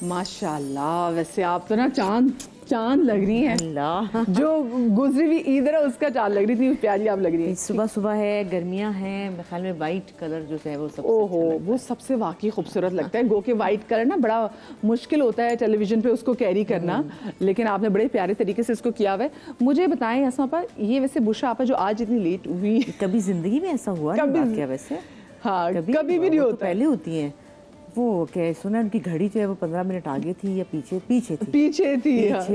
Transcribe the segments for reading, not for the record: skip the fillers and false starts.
माशाल्लाह, वैसे आप तो ना चांद चांद लग रही हैं। अल्लाह, जो गुजरी हुई ईद है उसका चांद लग रही थी, प्यारी आप लग रही हैं। सुबह सुबह है, गर्मियां हैं, मेरे ख्याल में वाइट कलर जो है वो सबसे ओहो, अच्छा वो सबसे वाकई खूबसूरत लगता है। गो के वाइट कलर ना बड़ा मुश्किल होता है टेलीविजन पे उसको कैरी करना, लेकिन आपने बड़े प्यारे तरीके से इसको किया हुआ है। मुझे बताएं असमा आपा, ये वैसे बुशरा आपा जो आज इतनी लेट हुई है, कभी जिंदगी में ऐसा हुआ नहीं क्या? वैसे हाँ कभी भी नहीं तो होता। पहले होती हैं वो, क्या सुना उनकी घड़ी जो है वो 15 मिनट आगे थी या पीछे थी? पीछे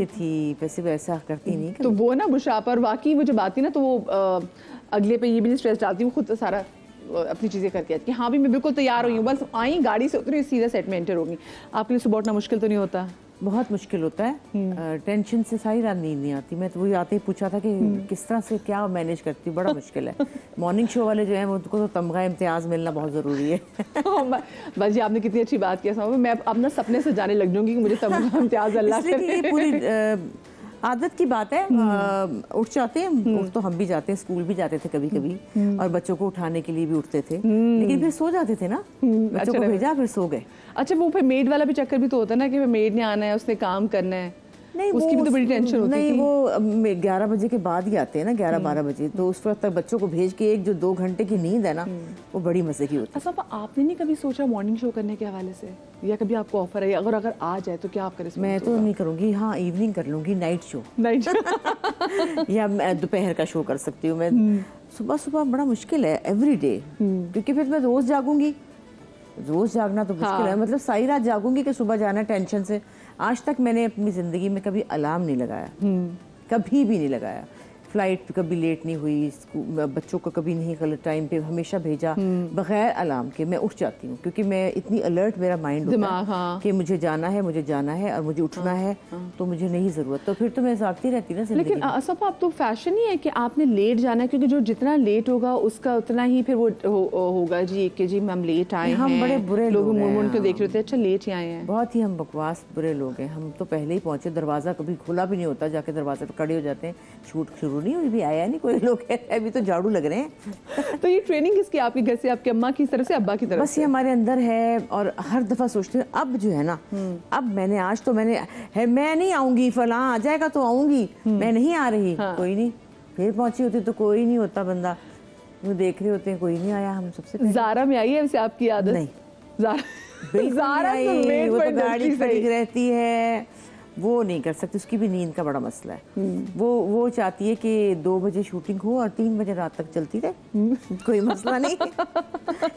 थी। वैसे वैसा करती नहीं तो वो ना बुशरा पर वाकई वो जब आती ना तो वो अगले पे ये भी नहीं स्ट्रेस डालती, वो खुद सारा अपनी चीज़ें करके आती कि हाँ भी मैं बिल्कुल तैयार हुई हूँ, बस आई गाड़ी से उतरी सीधा सेट में एंटर होगी। आपके लिए सुबह उठना मुश्किल तो नहीं होता? बहुत मुश्किल होता है, टेंशन से सारी रात नींद नहीं आती। मैं तो वही आते ही पूछा था कि किस तरह से क्या मैनेज करती हूँ, बड़ा मुश्किल है। मॉर्निंग शो वाले जो हैं उनको तो तमगा इम्तियाज़ मिलना बहुत ज़रूरी है। बस जी आपने कितनी अच्छी बात की। मैं अब ना सपने से जाने लग जाऊंगी कि मुझे तमगा इम्तियाज़ अल्लाह करे। ये पूरी आदत की बात है। उठ जाते हैं, उठ तो हम भी जाते हैं, स्कूल भी जाते थे कभी कभी, और बच्चों को उठाने के लिए भी उठते थे, लेकिन फिर सो जाते थे ना। बच्चों को भेजा फिर सो गए। अच्छा, वो फिर मेड वाला भी चक्कर भी तो होता है ना कि मेड ने आना है, उसने काम करना है। नहीं, उसकी भी तो बड़ी टेंशन होती नहीं, वो 11 बजे के बाद ही आते हैं ना, 11-12 बजे, तो उस वक्त तक बच्चों को भेज के एक जो 2 घंटे की नींद है ना, वो बड़ी मजे की होती है। अच्छा, आपने नहीं कभी सोचा मॉर्निंग शो करने के हवाले से, या कभी आपको ऑफर है, अगर आ जाए तो क्या आप करें? मैं तो नहीं करूँगी, हाँ इवनिंग कर लूँगी, नाइट शो या मैं दोपहर का शो कर सकती हूँ। मैं सुबह सुबह बड़ा मुश्किल है एवरी डे, क्योंकि फिर मैं रोज जागूंगी, रोज जागना तो मुश्किल है। मतलब सारी रात जागूंगी कि सुबह जाना टेंशन से। आज तक मैंने अपनी ज़िंदगी में कभी अलार्म नहीं लगाया, कभी भी नहीं लगाया। फ्लाइट कभी लेट नहीं हुई, बच्चों को कभी नहीं गलत टाइम पे हमेशा भेजा, बगैर अलार्म के मैं उठ जाती हूँ, क्योंकि मैं इतनी अलर्ट मेरा माइंड होता है। हाँ। कि मुझे जाना है और मुझे उठना है, तो मुझे नहीं ज़रूरत, तो फिर तो मैं जागती रहती ना ज़िंदगी। लेकिन असफ आप तो फैशन ही है कि आपने लेट जाना है, क्योंकि जो जितना लेट होगा उसका उतना ही फिर वो होगा जी कि जी हम लेट आए हैं। हम बड़े बुरे लोग हैं, मुड़ के देख रहे थे, अच्छा लेट ही आए हैं। बहुत ही हम बकवास बुरे लोग हैं। हम तो पहले ही पहुंचे, दरवाज़ा कभी खुला भी नहीं होता, जाके दरवाजे पर खड़े हो जाते हैं। शूट शुरू नहीं हुई भी, आया नहीं कोई लोग, अभी तो झाड़ू लग रहे हैं। तो ये ट्रेनिंग किसकी, आपके घर से, आपके अम्मा की तरफ से, अब्बा की तरफ बस से? ये हमारे अंदर है, और हर दफा सोचते हैं अब जो है ना, अब मैंने आज तो मैं नहीं आऊंगी, फलां आ जाएगा तो आऊंगी, मैं नहीं आ रही। हाँ। कोई नहीं, फिर पहुंची होती तो कोई नहीं होता, बंदा वो देख रहे होते हैं, कोई नहीं आया। हम सबसे ज़ारा में आई है वैसे आपकी आदत? नहीं, ज़ारा वो तो गाड़ी खड़ी रहती है, वो नहीं कर सकती, उसकी भी नींद का बड़ा मसला है। वो चाहती है कि 2 बजे शूटिंग हो और 3 बजे रात तक चलती रहे, कोई मसला नहीं।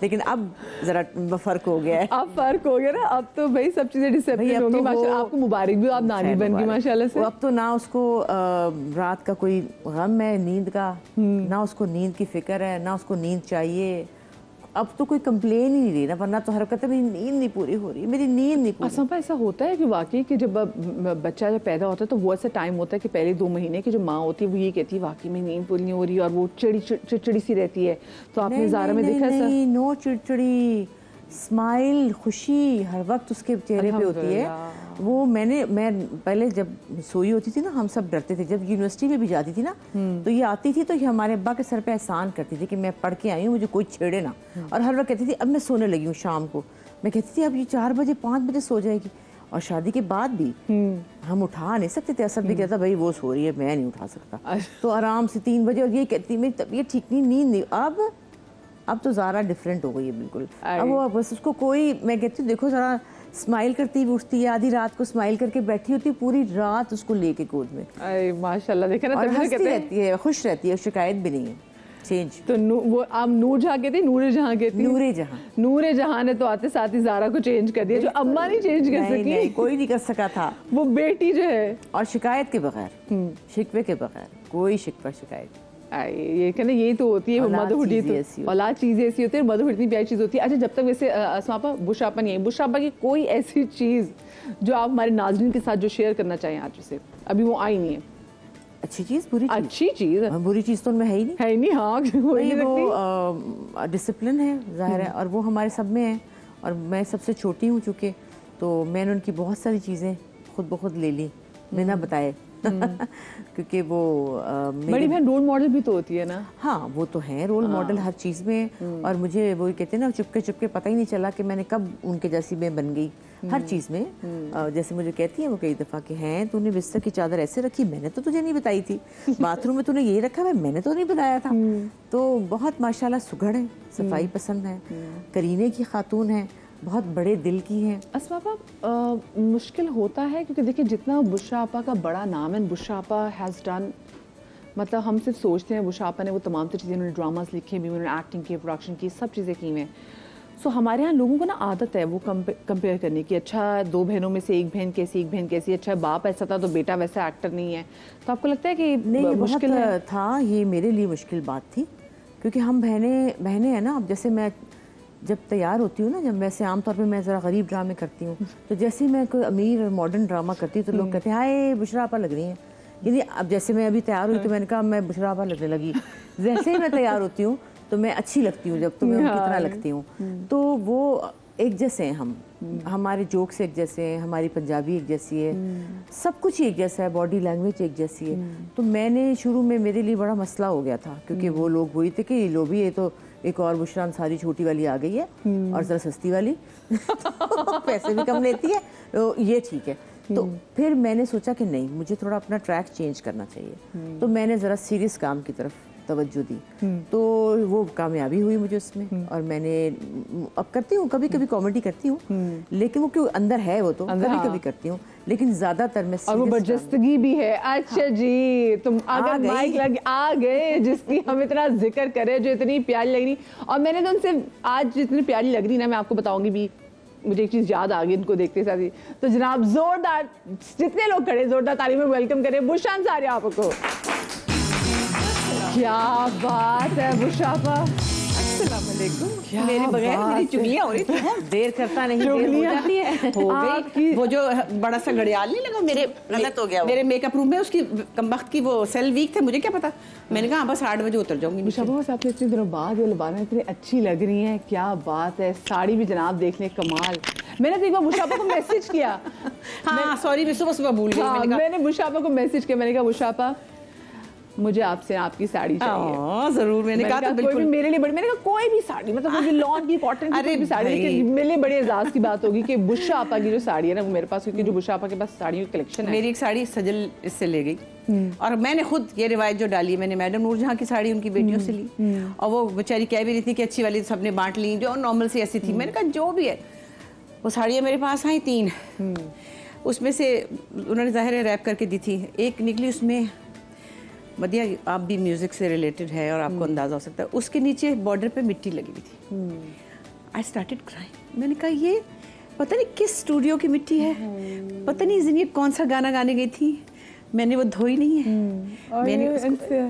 लेकिन अब जरा फर्क हो गया है। अब फर्क हो गया ना, अब तो भाई सब चीजें डिसिप्लिन होंगी। माशाल्लाह, आपको मुबारक भी, आप नानी बन गई माशाल्लाह से। अब तो ना उसको रात का कोई गम है नींद का, ना उसको नींद की फिक्र है, ना उसको नींद चाहिए। अब तो कोई कंप्लेन ही नहीं रही ना, वरना तो हर कहता है मेरी नींद नहीं पूरी हो रही, मेरी नींद नहीं पूरी। असंभव ऐसा होता है कि वाकई कि जब बच्चा जब पैदा होता है तो वो ऐसा टाइम होता है कि पहले 2 महीने की जो माँ होती है वो ये कहती है वाकई में नींद पूरी नहीं हो रही, और वो चिड़चिड़ी सी रहती है। तो आपने ज़ारा में देखा ऐसा? नो चिड़चिड़ी, स्माइल, खुशी हर वक्त उसके चेहरे पे होती है। वो मैं पहले जब सोई होती थी ना, हम सब डरते थे। जब यूनिवर्सिटी में भी जाती थी ना, तो ये आती थी तो ये हमारे अब्बा के सर पे एहसान करती थी कि मैं पढ़ के आई हूँ, मुझे कोई छेड़े ना। और हर वक्त कहती थी अब मैं सोने लगी हूँ शाम को। मैं कहती थी अब ये 4 बजे 5 बजे सो जाएगी। और शादी के बाद भी हम उठा नहीं सकते थे। असद भी कहता भाई वो सो रही है, मैं नहीं उठा सकता। तो आराम से 3 बजे, और ये कहती मेरी तबीयत ठीक नहीं, नींद नहीं। अब तो ज़ारा डिफरेंट हो गई है बिल्कुल। अब वो बस उसको कोई, मैं कहती हूँ देखो ज़रा स्माइल करती हुई उठती है, आधी रात को स्माइल करके बैठी होती है, पूरी रात उसको लेके गोद में। अरे माशाल्लाह, देखा ना, और हंसती रहती है, खुश रहती है, शिकायत भी नहीं है। चेंज तो वो आप नूर जहाँ कहती, नूरे जहाँ कहती, नूरे जहाँ ने तो आते साथ ही ज़ारा को चेंज कर दिया, जो अम्मा नहीं चेंज कर सकी। नहीं, कोई नहीं कर सका था। वो बेटी जो है, और शिकायत के बगैर, शिकवे के बगैर, कोई शिकवा शिकायत। ये कहना यही तो होती है मदरहुड, तो औलाद चीज़ ऐसी होती है, मदरहुड इतनी प्यारी चीज़ होती है। अच्छा, जब तक वैसे असमापा बुशरापा नहीं है, बुशरापा की कोई ऐसी चीज़ जो आप हमारे नाज़रीन के साथ जो शेयर करना चाहें आज से, अभी वो आई नहीं है? अच्छी चीज़, बुरी चीज़? अच्छी चीज़, बुरी चीज़ तो उनमें है ही नहीं। है नहीं, हाँ, वो डिसिप्लिन है ज़ाहिर है, और वो हमारे सब में है। और मैं सबसे छोटी हूँ चूँकि, तो मैंने उनकी बहुत सारी चीज़ें खुद ब खुद ले ली बिना बताए। क्योंकि वो बड़ी बहन रोल मॉडल भी तो होती है ना। हाँ, वो तो है रोल मॉडल हर चीज़ में। और मुझे वो कहते हैं ना, चुपके चुपके पता ही नहीं चला कि मैंने कब उनके जैसी मैं बन गई। हर चीज़ में। जैसे मुझे कहती है वो कई दफ़ा कि हैं तूने बिस्तर की चादर ऐसे रखी, मैंने तो तुझे नहीं बताई थी, बाथरूम में तूने ये रखा है, मैंने तो नहीं बताया था। तो बहुत माशाल्लाह सुघड़ है, सफाई पसंद है, करीने की खातून है, बहुत बड़े दिल की हैं। अस्मा आपा, मुश्किल होता है क्योंकि देखिए जितना बुशरा आपा का बड़ा नाम है, बुशरा आपा हैज़ डन, मतलब हम सिर्फ सोचते हैं बुशरा आपा ने वो तमाम चीज़ें, उन्होंने ड्रामास लिखे भी, उन्होंने एक्टिंग की, प्रोडक्शन की, सब चीज़ें की हैं। सो हमारे यहाँ लोगों को ना आदत है वो कंपेयर करने की, अच्छा 2 बहनों में से एक बहन कैसी, एक बहन कैसी, अच्छा बाप ऐसा था तो बेटा वैसा एक्टर नहीं है। तो आपको लगता है कि नहीं, मुश्किल बहुत था, ये मेरे लिए मुश्किल बात थी क्योंकि हम बहनें हैं ना। अब जैसे मैं जब तैयार होती हूँ ना, जब वैसे आमतौर पे मैं ज़रा गरीब ड्रामे करती हूँ, तो जैसे ही मैं कोई अमीर और मॉडर्न ड्रामा करती हूँ तो लोग कहते हैं हाय बुशरा आपा लग रही हैं। यानी अब जैसे मैं अभी तैयार हुई तो मैंने कहा मैं बुशरा आपा लगने लगी। जैसे ही मैं तैयार होती हूँ तो मैं अच्छी लगती हूँ, जब तो मैं उनकी तरह लगती हूँ। तो वो एक जैसे हैं हम, हमारे जोक्स एक जैसे हैं, हमारी पंजाबी एक जैसी है, सब कुछ ही एक जैसा है, बॉडी लैंग्वेज एक जैसी है। तो मैंने शुरू में मेरे लिए बड़ा मसला हो गया था क्योंकि वो लोग वही थे कि लो भी ये तो एक और बुशरा अंसारी छोटी वाली आ गई है और ज़रा सस्ती वाली तो पैसे भी कम लेती है, तो ये ठीक है। तो फिर मैंने सोचा कि नहीं, मुझे थोड़ा अपना ट्रैक चेंज करना चाहिए। तो मैंने ज़रा सीरियस काम की तरफ तवज्जो दी, तो वो कामयाबी हुई मुझे उसमें। और मैंने अब करती हूँ, कभी कभी कॉमेडी करती हूँ, लेकिन वो क्यों अंदर है, वो तो कभी कभी करती हूँ, लेकिन ज़्यादातर मैं और वो बर्जस्तगी भी है। अच्छा जी, तुम अगर माइक लग आ गए जिसकी हम इतना जिक्र करें, जो इतनी प्यारी लग रही, और मैंने तो उनसे आज जितनी प्यारी लग रही ना, मैं आपको बताऊंगी भी, मुझे एक चीज़ याद आ गई इनको देखते साथ ही। तो जनाब जोरदार, जितने लोग खड़े जोरदार ताली में वेलकम करें बुशरा अंसारी आपको। क्या बात है बुशरा आपा, अस्सलाम वालेकुम। मेरे बगैर मेरी चुगलियां हो रही थी। देर करता नहीं, देर हो जाती है। हो गई। वो जो बड़ा सा घड़ियाल नहीं लगा मेरे, गलत हो गया मेरे मेकअप रूम में, उसकी कमबख्त की वो सेल वीक थे, मुझे क्या पता। मैंने कहा बस 8 बजे उतर जाऊंगी। बुशरा आपा आपने इतने दिनों बाद ये लबाना इतनी अच्छी लग रही हैं, क्या बात है। साड़ी भी जनाब देख लें, कमाल। मैंने तो एक बार बुशरा आपा को मैसेज किया। हाँ सॉरी, मैं सुबह सुबह भूल गई। मैंने बुशरा आपा को मैसेज किया, मैंने कहा बुशरा आपा मुझे आपसे आपकी साड़ी चाहिए। जरूर। मैंने कहा तो कोई भी मेरे लिए बड़ी, मैंने कहा कोई भी साड़ी, मतलब कोई भी लॉन की, कॉटन की, कोई भी साड़ी, लेकिन मेरे लिए बड़े एजाज की बात होगी कि बुशरा आपा की जो साड़ी है ना वो मेरे पास, क्योंकि जो बुशरा आपा के पास साड़ियों की कलेक्शन है। मेरी एक साड़ी सजल इससे ले गई और मैंने खुद ये रिवायत जो डाली है, मैंने मैडम नूरजहां की साड़ी उनकी बेटियों से ली, और वो बेचारी कह भी रही थी कि अच्छी वाली सबने बांट ली, जो नॉर्मल सी ऐसी थी। मैंने कहा जो भी है, वो साड़ियाँ मेरे पास आई 3, उसमें से उन्होंने ज़ाहिर है रैप करके दी थी। एक निकली उसमें, मदिया आप भी म्यूजिक से रिलेटेड है और आपको अंदाजा हो सकता है, उसके नीचे बॉर्डर पे मिट्टी लगी हुई थी। I started crying. मैंने कहा ये पता नहीं किस स्टूडियो की मिट्टी है, पता नहीं जिन्हें कौन सा गाना गाने गई थी। मैंने वो धोई नहीं है, मैंने उसको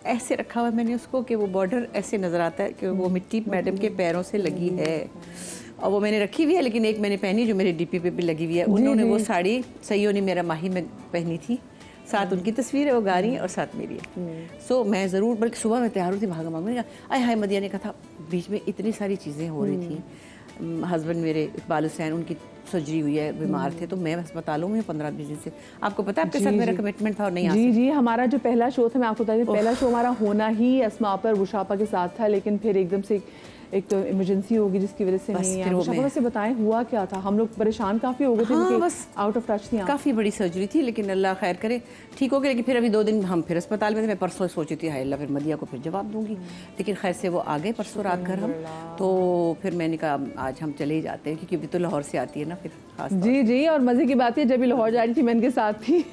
ऐसे रखा हुआ है मैंने उसको कि वो बॉर्डर ऐसे नजर आता है कि वो मिट्टी मैडम के पैरों से लगी है, और वो मैंने रखी हुई है। लेकिन एक मैंने पहनी जो मेरे डीपी पे भी लगी हुई है। उन्होंने वो साड़ी सईयों ने मेरा माही में पहनी थी, साथ उनकी तस्वीर है, वो गा रही है और साथ मेरी है। सो मैं ज़रूर, बल्कि सुबह मैं तैयार होती भागा भाग, मैंने कहा आय हाय, मदिया ने कहा था बीच में इतनी सारी चीज़ें हो रही थी। हस्बैंड मेरे इकबाल हुसैन, उनकी सर्जरी हुई है, बीमार थे, तो मैं अस्पतालों में 15-20 दिन से, आपको पता है आपके साथ मेरा कमिटमेंट था और नहीं आ सकती। जी, हमारा जो पहला शो था, मैं आपको बता दूं, पहला शो हमारा होना ही अस्मा पर बुशरा आपा के साथ था, लेकिन फिर एकदम से एक तो इमरजेंसी होगी जिसकी वजह से नहीं आया। बुशरा आपा से बताएं हुआ क्या था, हम लोग परेशान काफ़ी हो गए थे। हाँ, बस आउट ऑफ टच थी, काफ़ी बड़ी सर्जरी थी, लेकिन अल्लाह खैर करे ठीक हो गया। लेकिन फिर अभी 2 दिन हम फिर अस्पताल में थे। मैं परसों सोची थी हाय अल्लाह फिर मदिया को फिर जवाब दूंगी, लेकिन खैर से वो आ गए परसों रात घर हम। तो फिर मैंने कहा आज हम चले ही जाते हैं, क्योंकि अभी तो लाहौर से आती है ना फिर खास। जी, और मज़े की बात है जब ये लाहौर जा रही थी मैं इनके साथ थी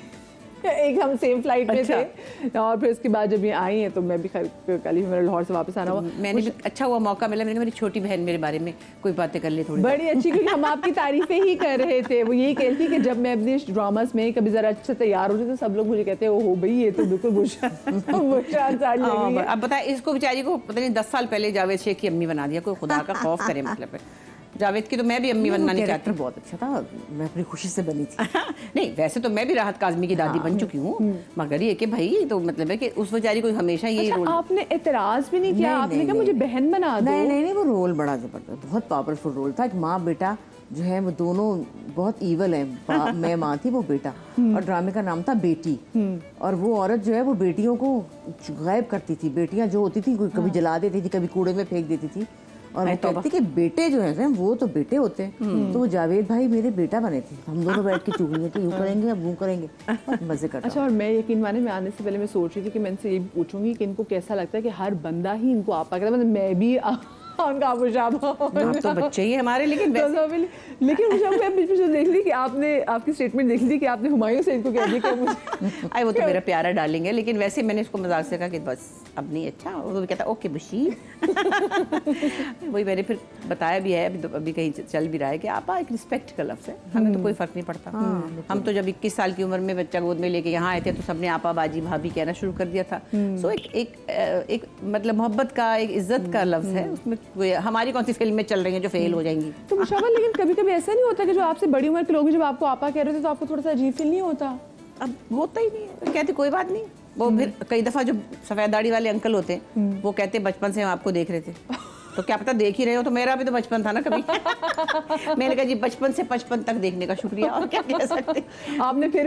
एक हम सेम फ्लाइट में थे, और फिर उसके बाद जब ये आई हैं तो मैं भी कल ही मेरा लाहौर से वापस आना हुआ। मैंने भी अच्छा हुआ मौका मिला, मैंने मेरी छोटी बहन मेरे बारे में कोई बातें कर ली थोड़ी बड़ी अच्छी, क्योंकि हम आपकी तारीफें ही कर रहे थे। वो यही कहती थी कि जब मैं अपने ड्रामास में कभी ज़रा अच्छे तैयार होती तो सब लोग मुझे कहते हो भाई ये तो बिल्कुल बुशरा अंसारी लग रही है। अब बताए इसको बेचारी को पता नहीं 10 साल पहले जावेद शेख की अम्मी बना दिया, कोई खुदा का खौफ करे। मतलब है जावेद की तो मैं भी अम्मी बनना नहीं चाहती। बहुत अच्छा था, मैं अपनी खुशी से बनी थी। नहीं वैसे तो मैं भी राहत काज़मी की दादी बन चुकी हूँ, मगर ये कि भाई तो मतलब है कि उस बेचारी को हमेशा ये रोल। आपने एतराज भी नहीं किया, आपने कहा मुझे बहन बना दो। नहीं, वो रोल बड़ा जबरदस्त, बहुत पावरफुल रोल था। एक माँ बेटा जो है वो दोनों बहुत ईवल है। मैं माँ थी, वो बेटा, और ड्रामे का नाम था बेटी। और वो औरत जो है वो बेटियों को गायब करती थी। बेटियां जो होती थी कभी जला देती थी, कभी कूड़े में फेंक देती थी। और वो कहती कि बेटे जो है वो तो बेटे होते हैं। तो वो जावेद भाई मेरे बेटा बने थे, हम दोनों बैठ के चुगली तो यूँ करेंगे अब वो करेंगे, मजे करते। अच्छा, और मैं यकीन माने मैं आने से पहले मैं सोच रही थी कि मैं इनसे ये भी पूछूंगी कि इनको कैसा लगता है कि हर बंदा ही इनको आपा कहता है, मतलब मैं भी उनका आबू शाबा तो बच्चे ही हमारे, लेकिन लेकिन मुझे मैं बीच में देख ली कि आपने आपकी स्टेटमेंट देख ली कि आपने हुमायूं से इनको कह दिया कि मुझे आई वो तो मेरा प्यारा डालेंगे, लेकिन वैसे मैंने इसको मजाक से कहा कि बस अब नहीं, अच्छा वो भी कहता ओके बुशी। वही मैंने फिर बताया भी है, अभी कहीं चल भी रहा है कि आपा एक रिस्पेक्ट का लफ्ज़ है, हमें तो कोई फ़र्क नहीं पड़ता। हम तो जब 21 साल की उम्र में बच्चा गोद में लेके यहाँ आए थे तो सबने आपा बाजी भाभी कहना शुरू कर दिया था। सो एक मतलब मोहब्बत का, एक इज्जत का लफ्ज़ है, उसमें हमारी कौन सी फिल्म में चल रही है जो फेल हो जाएंगी। तो मुशाबा, लेकिन कभी कभी ऐसा नहीं होता कि जो आपसे बड़ी उम्र के लोग जब आपको आपा कह रहे थे तो आपको थोड़ा सा अजीब फील नहीं होता? अब होता ही नहीं है, कहते कोई बात नहीं। वो फिर कई दफा जो सफेद दाढ़ी वाले अंकल होते हैं वो कहते बचपन से हम आपको देख रहे थे, तो क्या पता देख ही रहे हो, तो मेरा भी तो बचपन था ना कभी। मैंने कहा जी बचपन से 55 तक देखने का शुक्रिया, और क्या कह सकते। आपने फिर